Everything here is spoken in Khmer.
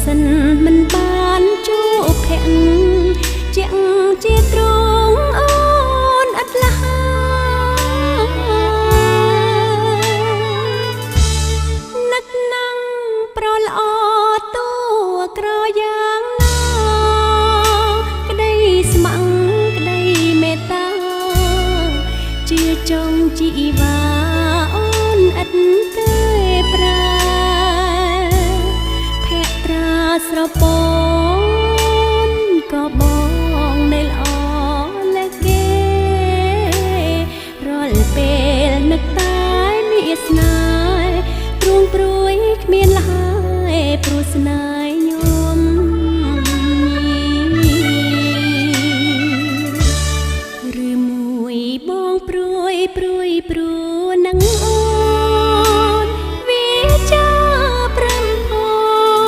សិនមិនបានជួបភ័ក្រជាក់ជាត្រង់អូនអត់លះនឹកណាំងប្រល្អតួក្រយ៉ាងណាក្តីស្ម័គ្រក្តីមេត្តាជាចង់ជីវ៉ាអូនឥតទេប្រែភក្ត្រាស្រពនក៏បងនៅល្អលែកគេរាល់ពេលនឹកតែមានស្នេហ៍ទ្រួងព្រួយគ្មានលហើយព្រោះស្នេហ៍